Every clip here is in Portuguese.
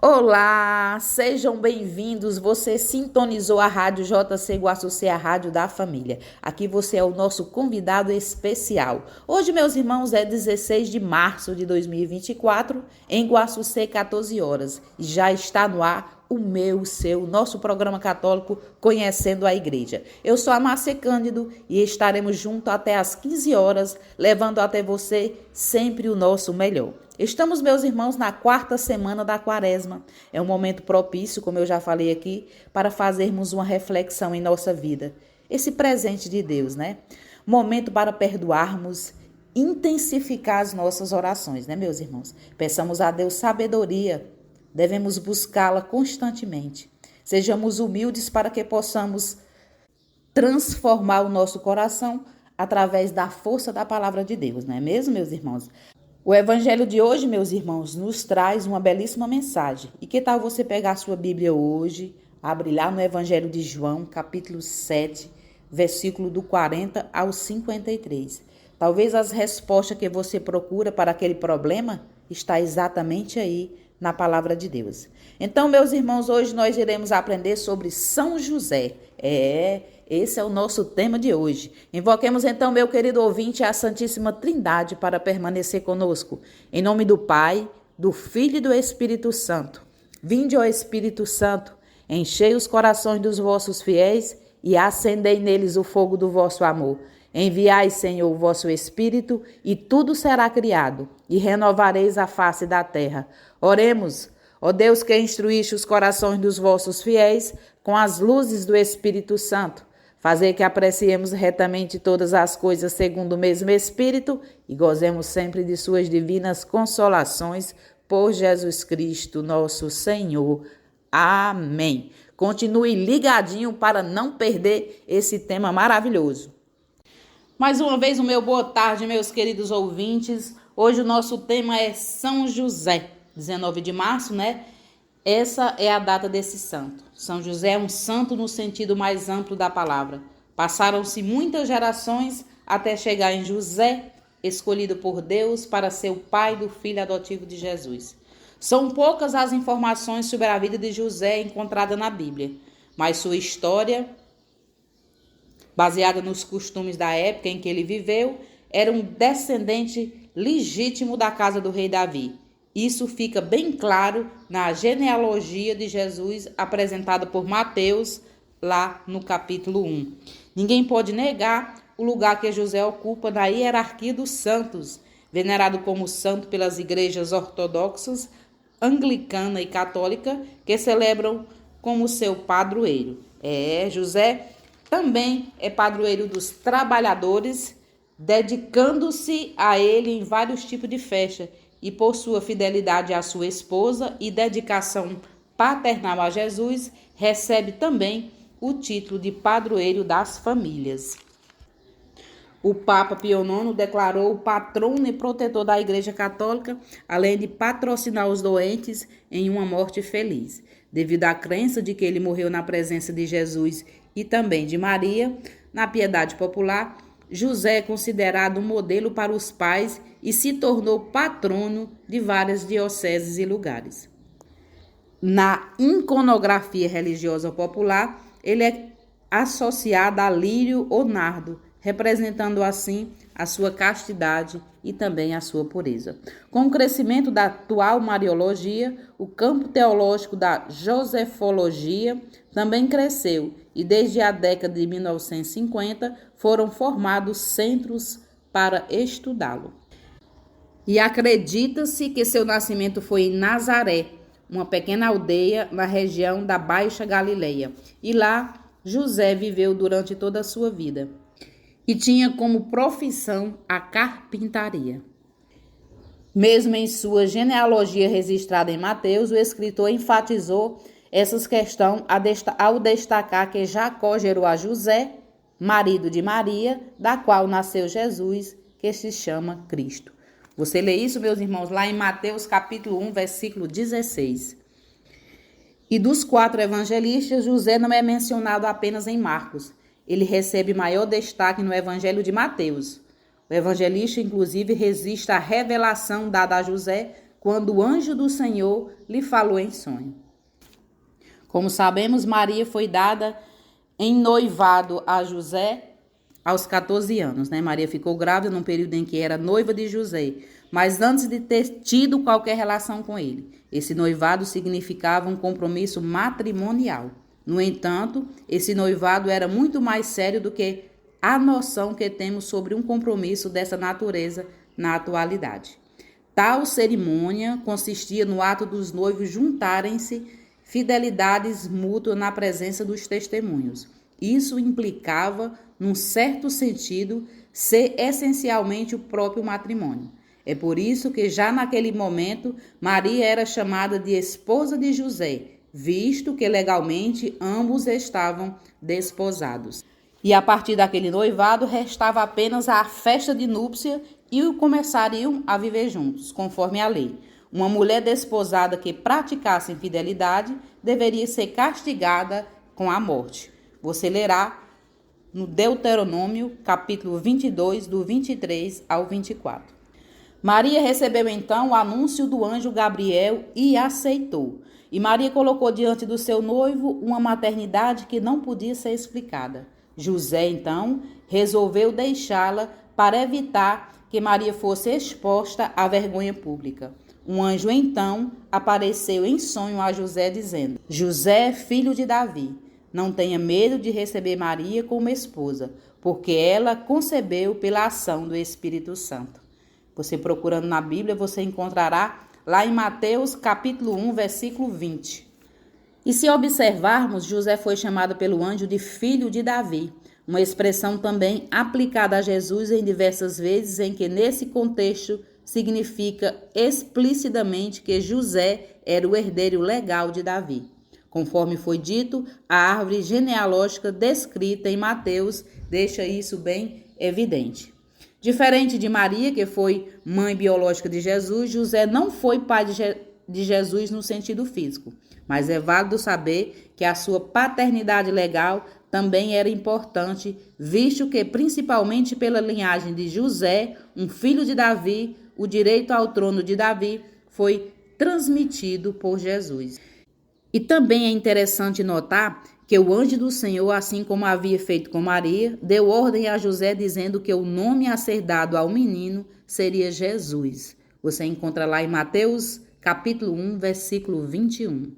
Olá, sejam bem-vindos. Você sintonizou a Rádio JC Guaçucê, a rádio da família. Aqui você é o nosso convidado especial. Hoje, meus irmãos, é 16 de março de 2024, em Guaçucê, 14 horas. E já está no ar nosso programa católico Conhecendo a Igreja. Eu sou a Márcia Cândido e estaremos juntos até às 15 horas, levando até você sempre o nosso melhor. Estamos, meus irmãos, na quarta semana da Quaresma. É um momento propício, como eu já falei aqui, para fazermos uma reflexão em nossa vida. Esse presente de Deus, né? Momento para perdoarmos, intensificar as nossas orações, né, meus irmãos? Peçamos a Deus sabedoria. Devemos buscá-la constantemente. Sejamos humildes para que possamos transformar o nosso coração através da força da palavra de Deus, não é mesmo, meus irmãos? O evangelho de hoje, meus irmãos, nos traz uma belíssima mensagem. E que tal você pegar a sua Bíblia hoje, abrir lá no evangelho de João, capítulo 7, versículo do 40 ao 53. Talvez as respostas que você procura para aquele problema está exatamente aí na palavra de Deus. Então, meus irmãos, hoje nós iremos aprender sobre São José. Esse é o nosso tema de hoje. Invoquemos então, meu querido ouvinte, a Santíssima Trindade para permanecer conosco. Em nome do Pai, do Filho e do Espírito Santo. Vinde, ó Espírito Santo, enchei os corações dos vossos fiéis e acendei neles o fogo do vosso amor. Enviai, Senhor, o vosso Espírito, e tudo será criado, e renovareis a face da terra. Oremos, ó Deus que instruíste os corações dos vossos fiéis com as luzes do Espírito Santo. Fazer que apreciemos retamente todas as coisas segundo o mesmo Espírito e gozemos sempre de suas divinas consolações por Jesus Cristo, nosso Senhor. Amém. Continue ligadinho para não perder esse tema maravilhoso. Mais uma vez, o meu boa tarde, meus queridos ouvintes. Hoje o nosso tema é São José, 19 de março, né? Essa é a data desse santo. São José é um santo no sentido mais amplo da palavra. Passaram-se muitas gerações até chegar em José, escolhido por Deus para ser o pai do filho adotivo de Jesus. São poucas as informações sobre a vida de José encontrada na Bíblia, mas sua história, baseada nos costumes da época em que ele viveu, era um descendente legítimo da casa do rei Davi. Isso fica bem claro na genealogia de Jesus apresentada por Mateus, lá no capítulo 1. Ninguém pode negar o lugar que José ocupa na hierarquia dos santos, venerado como santo pelas igrejas ortodoxas, anglicana e católica, que celebram como seu padroeiro. José também é padroeiro dos trabalhadores, dedicando-se a ele em vários tipos de festa, e por sua fidelidade à sua esposa e dedicação paternal a Jesus, recebe também o título de padroeiro das famílias. O Papa Pio IX declarou o patrono e protetor da Igreja Católica, além de patrocinar os doentes em uma morte feliz. Devido à crença de que ele morreu na presença de Jesus e também de Maria, na piedade popular, José é considerado um modelo para os pais e se tornou patrono de várias dioceses e lugares. Na iconografia religiosa popular, ele é associado a lírio ou nardo, representando assim a sua castidade e também a sua pureza. Com o crescimento da atual Mariologia, o campo teológico da Josefologia também cresceu e desde a década de 1950 foram formados centros para estudá-lo. E acredita-se que seu nascimento foi em Nazaré, uma pequena aldeia na região da Baixa Galileia, e lá José viveu durante toda a sua vida. E tinha como profissão a carpintaria. Mesmo em sua genealogia registrada em Mateus, o escritor enfatizou essas questões ao destacar que Jacó gerou a José, marido de Maria, da qual nasceu Jesus, que se chama Cristo. Você lê isso, meus irmãos, lá em Mateus capítulo 1, versículo 16. E dos 4 evangelistas, José não é mencionado apenas em Marcos. Ele recebe maior destaque no Evangelho de Mateus. O evangelista, inclusive, registra a revelação dada a José quando o anjo do Senhor lhe falou em sonho. Como sabemos, Maria foi dada em noivado a José aos 14 anos, né? Maria ficou grávida num período em que era noiva de José, mas antes de ter tido qualquer relação com ele. Esse noivado significava um compromisso matrimonial. No entanto, esse noivado era muito mais sério do que a noção que temos sobre um compromisso dessa natureza na atualidade. Tal cerimônia consistia no ato dos noivos juntarem-se, fidelidades mútuas na presença dos testemunhos. Isso implicava, num certo sentido, ser essencialmente o próprio matrimônio. É por isso que já naquele momento Maria era chamada de esposa de José, visto que legalmente ambos estavam desposados. E a partir daquele noivado restava apenas a festa de núpcia e começariam a viver juntos, conforme a lei. Uma mulher desposada que praticasse infidelidade deveria ser castigada com a morte. Você lerá no Deuteronômio, capítulo 22, do 23 ao 24. Maria recebeu então o anúncio do anjo Gabriel e aceitou. E Maria colocou diante do seu noivo uma maternidade que não podia ser explicada. José, então, resolveu deixá-la para evitar que Maria fosse exposta à vergonha pública. Um anjo, então, apareceu em sonho a José, dizendo: José, filho de Davi, não tenha medo de receber Maria como esposa, porque ela concebeu pela ação do Espírito Santo. Você procurando na Bíblia, você encontrará lá em Mateus, capítulo 1, versículo 20. E se observarmos, José foi chamado pelo anjo de filho de Davi, uma expressão também aplicada a Jesus em diversas vezes, em que nesse contexto significa explicitamente que José era o herdeiro legal de Davi. Conforme foi dito, a árvore genealógica descrita em Mateus deixa isso bem evidente. Diferente de Maria, que foi mãe biológica de Jesus, José não foi pai de Jesus no sentido físico, mas é válido saber que a sua paternidade legal também era importante, visto que, principalmente pela linhagem de José, um filho de Davi, o direito ao trono de Davi foi transmitido por Jesus. E também é interessante notar que o anjo do Senhor, assim como havia feito com Maria, deu ordem a José dizendo que o nome a ser dado ao menino seria Jesus. Você encontra lá em Mateus, capítulo 1, versículo 21.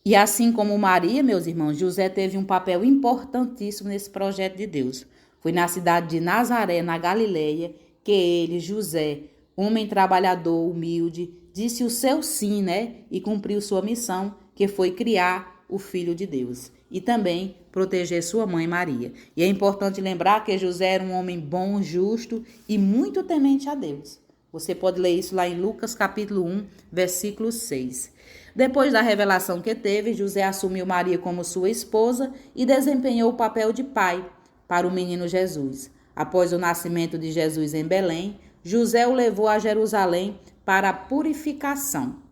E assim como Maria, meus irmãos, José teve um papel importantíssimo nesse projeto de Deus. Foi na cidade de Nazaré, na Galileia, que ele, José, homem trabalhador, humilde, disse o seu sim, e cumpriu sua missão, que foi criar o Filho de Deus e também proteger sua mãe Maria. E é importante lembrar que José era um homem bom, justo e muito temente a Deus. Você pode ler isso lá em Lucas capítulo 1, versículo 6. Depois da revelação que teve, José assumiu Maria como sua esposa e desempenhou o papel de pai para o menino Jesus. Após o nascimento de Jesus em Belém, José o levou a Jerusalém para a purificação.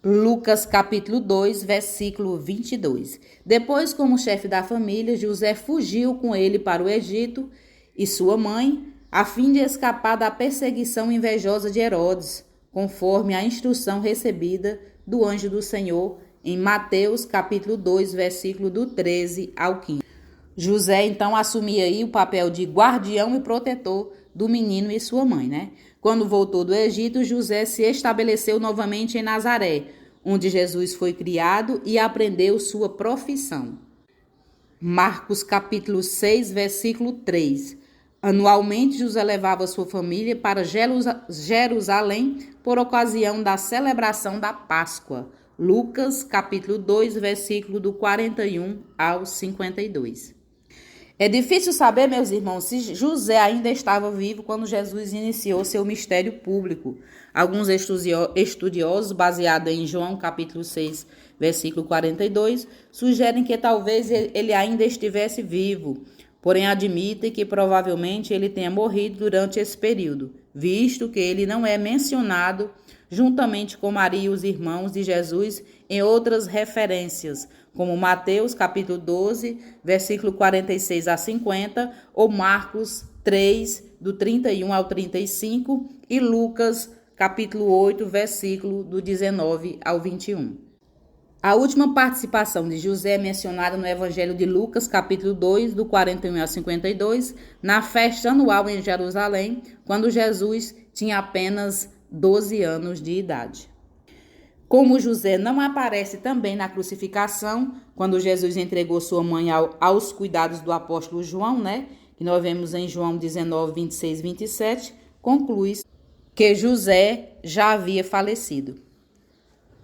Lucas capítulo 2, versículo 22. Depois, como chefe da família, José fugiu com ele para o Egito e sua mãe, a fim de escapar da perseguição invejosa de Herodes, conforme a instrução recebida do anjo do Senhor em Mateus capítulo 2, versículo do 13 ao 15. José, então, assumia aí o papel de guardião e protetor do menino e sua mãe, Quando voltou do Egito, José se estabeleceu novamente em Nazaré, onde Jesus foi criado e aprendeu sua profissão. Marcos capítulo 6, versículo 3. Anualmente, José levava sua família para Jerusalém por ocasião da celebração da Páscoa. Lucas capítulo 2, versículo do 41 ao 52. É difícil saber, meus irmãos, se José ainda estava vivo quando Jesus iniciou seu mistério público. Alguns estudiosos, baseados em João capítulo 6, versículo 42, sugerem que talvez ele ainda estivesse vivo, porém admitem que provavelmente ele tenha morrido durante esse período, visto que ele não é mencionado juntamente com Maria e os irmãos de Jesus em outras referências, como Mateus capítulo 12, versículo 46 a 50, ou Marcos 3, do 31 ao 35, e Lucas capítulo 8, versículo do 19 ao 21. A última participação de José é mencionada no Evangelho de Lucas, capítulo 2, do 41 ao 52, na festa anual em Jerusalém, quando Jesus tinha apenas 12 anos de idade. Como José não aparece também na crucificação, quando Jesus entregou sua mãe aos cuidados do apóstolo João, que nós vemos em João 19, 26 e 27, conclui que José já havia falecido.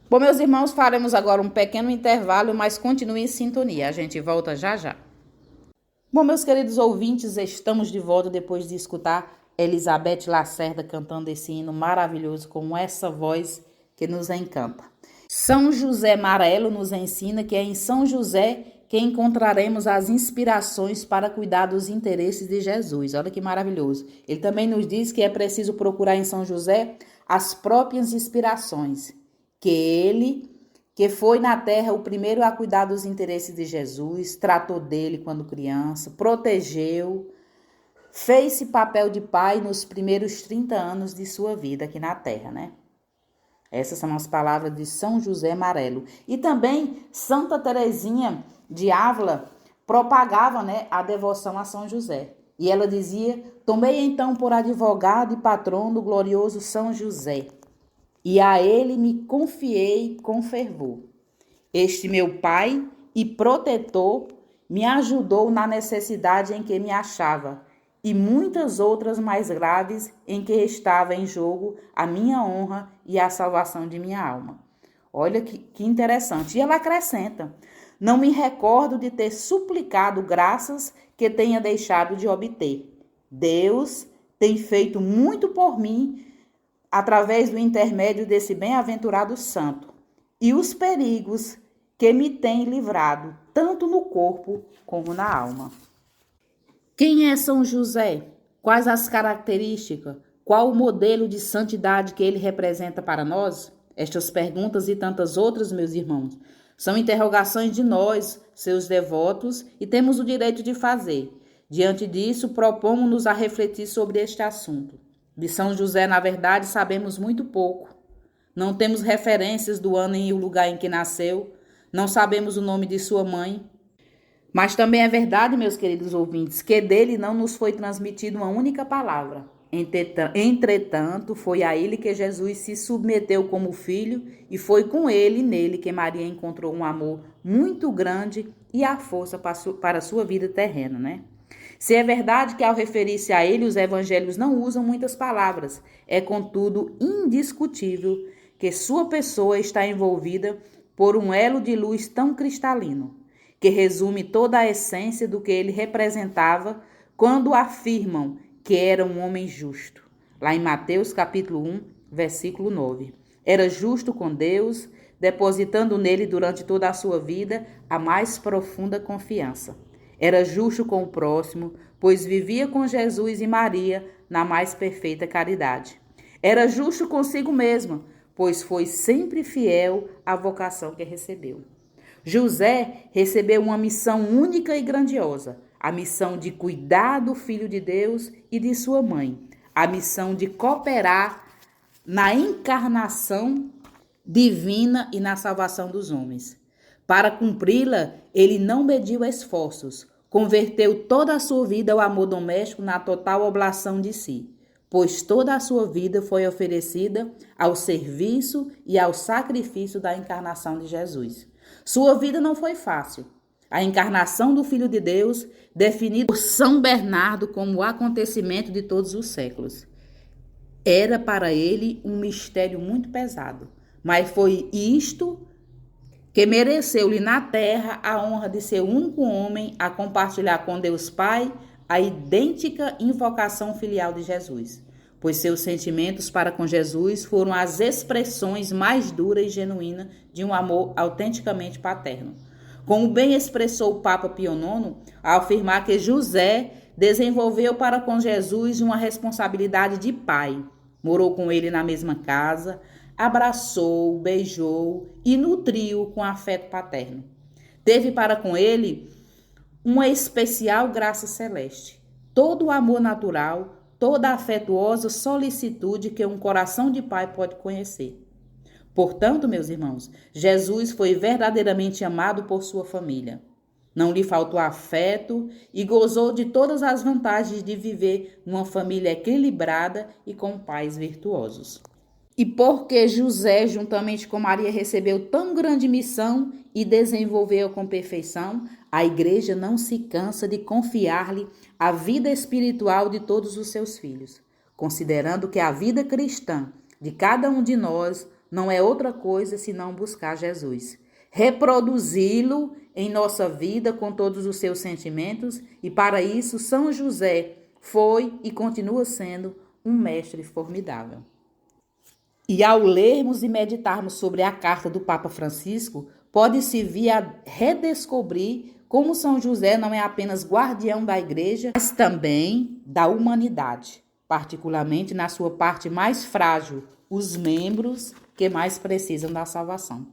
Bom, meus irmãos, faremos agora um pequeno intervalo, mas continue em sintonia. A gente volta já já. Bom, meus queridos ouvintes, estamos de volta depois de escutar Elizabeth Lacerda cantando esse hino maravilhoso com essa voz que nos encanta. São José Marelo nos ensina que é em São José que encontraremos as inspirações para cuidar dos interesses de Jesus. Olha que maravilhoso. Ele também nos diz que é preciso procurar em São José as próprias inspirações. Que ele, que foi na terra o primeiro a cuidar dos interesses de Jesus, tratou dele quando criança, protegeu, fez esse papel de pai nos primeiros 30 anos de sua vida aqui na terra, Essas são as palavras de São José Marelo. E também Santa Teresinha de Ávila propagava, a devoção a São José. E ela dizia: tomei então por advogado e patrão do glorioso São José, e a ele me confiei com fervor. Este meu pai e protetor me ajudou na necessidade em que me achava, e muitas outras mais graves em que estava em jogo a minha honra e a salvação de minha alma. Olha que interessante. E ela acrescenta: não me recordo de ter suplicado graças que tenha deixado de obter. Deus tem feito muito por mim através do intermédio desse bem-aventurado santo, e os perigos que me tem livrado, tanto no corpo como na alma. Quem é São José? Quais as características? Qual o modelo de santidade que ele representa para nós? Estas perguntas e tantas outras, meus irmãos, são interrogações de nós, seus devotos, e temos o direito de fazer. Diante disso, propomos-nos a refletir sobre este assunto. De São José, na verdade, sabemos muito pouco. Não temos referências do ano e o lugar em que nasceu. Não sabemos o nome de sua mãe. Mas também é verdade, meus queridos ouvintes, que dele não nos foi transmitida uma única palavra. Entretanto, foi a ele que Jesus se submeteu como filho, e foi com ele e nele que Maria encontrou um amor muito grande e a força para a sua vida terrena, Se é verdade que ao referir-se a ele os evangelhos não usam muitas palavras, é contudo indiscutível que sua pessoa está envolvida por um elo de luz tão cristalino, que resume toda a essência do que ele representava quando afirmam que era um homem justo. Lá em Mateus capítulo 1, versículo 9. Era justo com Deus, depositando nele durante toda a sua vida a mais profunda confiança. Era justo com o próximo, pois vivia com Jesus e Maria na mais perfeita caridade. Era justo consigo mesmo, pois foi sempre fiel à vocação que recebeu. José recebeu uma missão única e grandiosa, a missão de cuidar do Filho de Deus e de sua mãe, a missão de cooperar na encarnação divina e na salvação dos homens. Para cumpri-la, ele não mediu esforços, converteu toda a sua vida ao amor doméstico na total oblação de si, pois toda a sua vida foi oferecida ao serviço e ao sacrifício da encarnação de Jesus. Sua vida não foi fácil. A encarnação do Filho de Deus, definida por São Bernardo como o acontecimento de todos os séculos, era para ele um mistério muito pesado, mas foi isto que mereceu-lhe na terra a honra de ser o único homem a compartilhar com Deus Pai a idêntica invocação filial de Jesus, pois seus sentimentos para com Jesus foram as expressões mais duras e genuínas de um amor autenticamente paterno. Como bem expressou o Papa Pio IX, ao afirmar que José desenvolveu para com Jesus uma responsabilidade de pai, morou com ele na mesma casa, abraçou, beijou e nutriu com afeto paterno. Teve para com ele uma especial graça celeste. Todo o amor natural, toda a afetuosa solicitude que um coração de pai pode conhecer. Portanto, meus irmãos, Jesus foi verdadeiramente amado por sua família. Não lhe faltou afeto e gozou de todas as vantagens de viver numa família equilibrada e com pais virtuosos. E porque José, juntamente com Maria, recebeu tão grande missão e desenvolveu com perfeição, a igreja não se cansa de confiar-lhe a vida espiritual de todos os seus filhos, considerando que a vida cristã de cada um de nós não é outra coisa senão buscar Jesus, reproduzi-lo em nossa vida com todos os seus sentimentos, e para isso São José foi e continua sendo um mestre formidável. E ao lermos e meditarmos sobre a carta do Papa Francisco, pode-se vir a redescobrir como São José não é apenas guardião da igreja, mas também da humanidade, particularmente na sua parte mais frágil, os membros que mais precisam da salvação.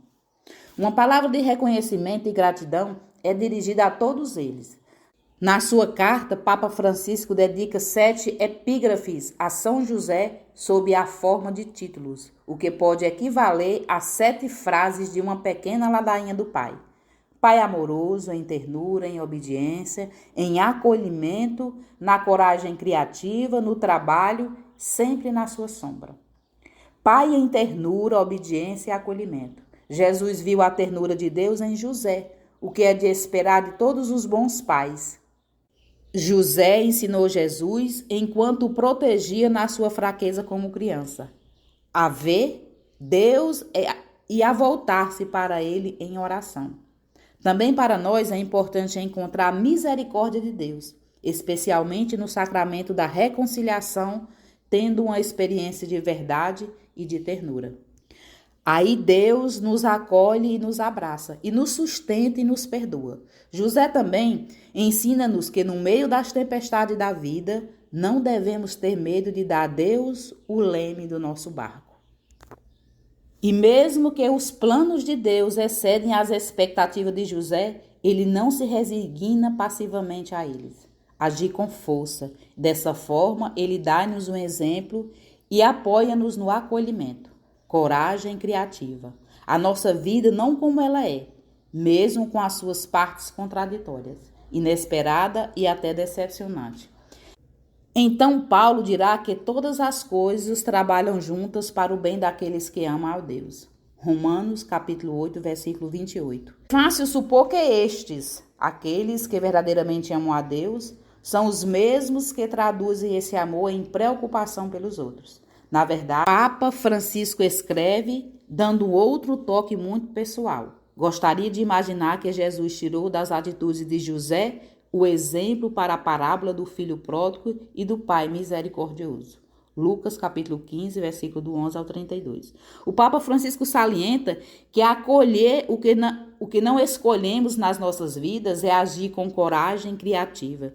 Uma palavra de reconhecimento e gratidão é dirigida a todos eles. Na sua carta, Papa Francisco dedica 7 epígrafes a São José sob a forma de títulos, o que pode equivaler a 7 frases de uma pequena ladainha do Pai. Pai amoroso, em ternura, em obediência, em acolhimento, na coragem criativa, no trabalho, sempre na sua sombra. Pai em ternura, obediência e acolhimento. Jesus viu a ternura de Deus em José, o que é de esperar de todos os bons pais. José ensinou Jesus enquanto o protegia na sua fraqueza como criança, a ver Deus e a voltar-se para ele em oração. Também para nós é importante encontrar a misericórdia de Deus, especialmente no sacramento da reconciliação, tendo uma experiência de verdade e de ternura. Aí Deus nos acolhe e nos abraça, e nos sustenta e nos perdoa. José também ensina-nos que no meio das tempestades da vida, não devemos ter medo de dar a Deus o leme do nosso barco. E mesmo que os planos de Deus excedem as expectativas de José, ele não se resigna passivamente a eles. Agir com força. Dessa forma, ele dá-nos um exemplo e apoia-nos no acolhimento. Coragem criativa. A nossa vida não como ela é, mesmo com as suas partes contraditórias, inesperada e até decepcionante. Então Paulo dirá que todas as coisas trabalham juntas para o bem daqueles que amam a Deus. Romanos capítulo 8, versículo 28. Fácil supor que estes, aqueles que verdadeiramente amam a Deus, são os mesmos que traduzem esse amor em preocupação pelos outros. Na verdade, Papa Francisco escreve, dando outro toque muito pessoal. Gostaria de imaginar que Jesus tirou das atitudes de José o exemplo para a parábola do filho pródigo e do pai misericordioso. Lucas capítulo 15, versículo do 11 ao 32. O Papa Francisco salienta que acolher o que não escolhemos nas nossas vidas é agir com coragem criativa.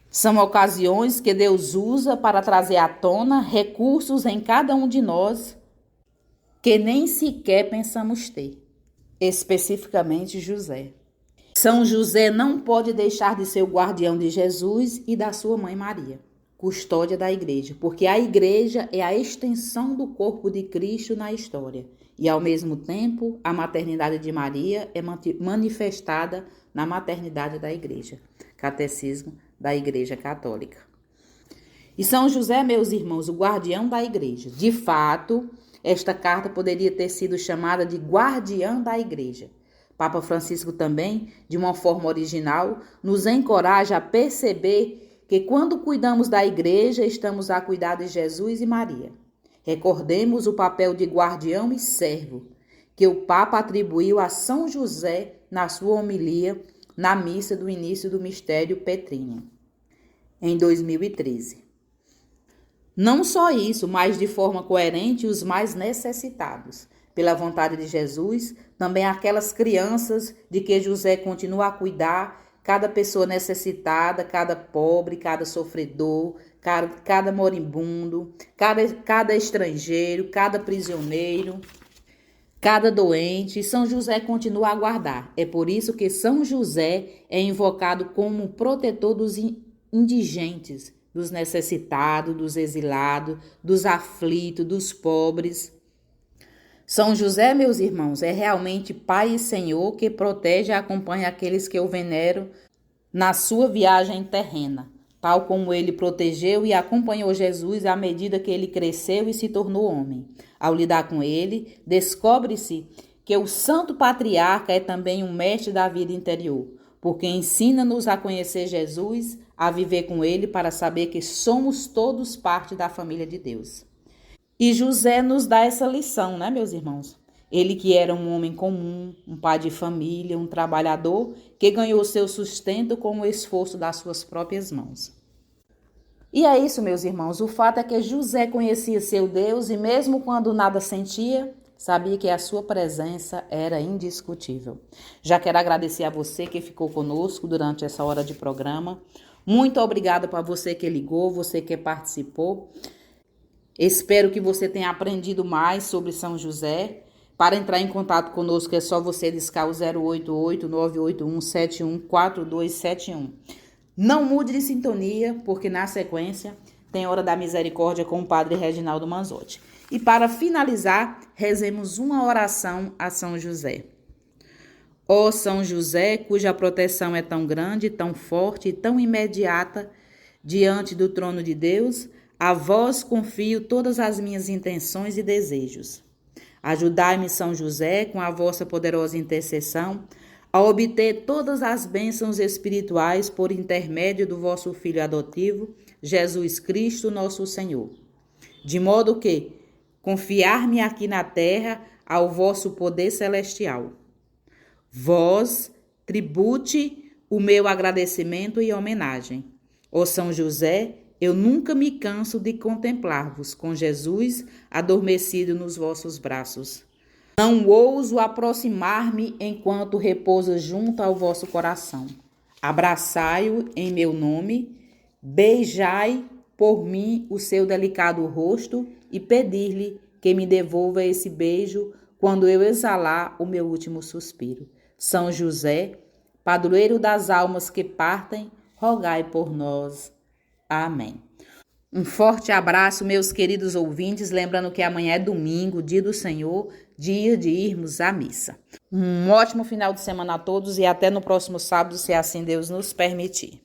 São ocasiões que Deus usa para trazer à tona recursos em cada um de nós que nem sequer pensamos ter, especificamente José. São José não pode deixar de ser o guardião de Jesus e da sua mãe Maria, custódia da igreja, porque a igreja é a extensão do corpo de Cristo na história e, ao mesmo tempo, a maternidade de Maria é manifestada na maternidade da igreja. Catecismo da Igreja Católica. E São José, meus irmãos, o guardião da igreja. De fato, esta carta poderia ter sido chamada de guardiã da igreja. Papa Francisco também, de uma forma original, nos encoraja a perceber que quando cuidamos da igreja, estamos a cuidar de Jesus e Maria. Recordemos o papel de guardião e servo que o Papa atribuiu a São José na sua homilia na missa do início do mistério petríneo, em 2013. Não só isso, mas de forma coerente os mais necessitados. Pela vontade de Jesus, também aquelas crianças de que José continua a cuidar, cada pessoa necessitada, cada pobre, cada sofredor, cada moribundo, cada estrangeiro, cada prisioneiro, cada doente. São José continua a guardar. É por isso que São José é invocado como protetor dos indigentes, dos necessitados, dos exilados, dos aflitos, dos pobres. São José, meus irmãos, é realmente Pai e Senhor que protege e acompanha aqueles que eu venero na sua viagem terrena, tal como ele protegeu e acompanhou Jesus à medida que ele cresceu e se tornou homem. Ao lidar com ele, descobre-se que o Santo Patriarca é também um mestre da vida interior, porque ensina-nos a conhecer Jesus, a viver com ele para saber que somos todos parte da família de Deus. E José nos dá essa lição, né, meus irmãos? Ele que era um homem comum, um pai de família, um trabalhador, que ganhou seu sustento com o esforço das suas próprias mãos. E é isso, meus irmãos, o fato é que José conhecia seu Deus e mesmo quando nada sentia, sabia que a sua presença era indiscutível. Já quero agradecer a você que ficou conosco durante essa hora de programa. Muito obrigada para você que ligou, você que participou. Espero que você tenha aprendido mais sobre São José. Para entrar em contato conosco é só você discar o 088-981-714271. Não mude de sintonia, porque na sequência tem Hora da Misericórdia com o Padre Reginaldo Manzotti. E para finalizar, rezemos uma oração a São José. Ó São José, cuja proteção é tão grande, tão forte e tão imediata diante do trono de Deus, a vós confio todas as minhas intenções e desejos. Ajudai-me, São José, com a vossa poderosa intercessão, a obter todas as bênçãos espirituais por intermédio do vosso Filho adotivo, Jesus Cristo, nosso Senhor. De modo que confiar-me aqui na terra ao vosso poder celestial. Vós tribute o meu agradecimento e homenagem. Ó São José, eu nunca me canso de contemplar-vos com Jesus adormecido nos vossos braços. Não ouso aproximar-me enquanto repousa junto ao vosso coração. Abraçai-o em meu nome, beijai por mim o seu delicado rosto e pedir-lhe que me devolva esse beijo quando eu exalar o meu último suspiro. São José, padroeiro das almas que partem, rogai por nós. Amém. Um forte abraço, meus queridos ouvintes, lembrando que amanhã é domingo, dia do Senhor, dia de irmos à missa. Um ótimo final de semana a todos e até no próximo sábado, se assim Deus nos permitir.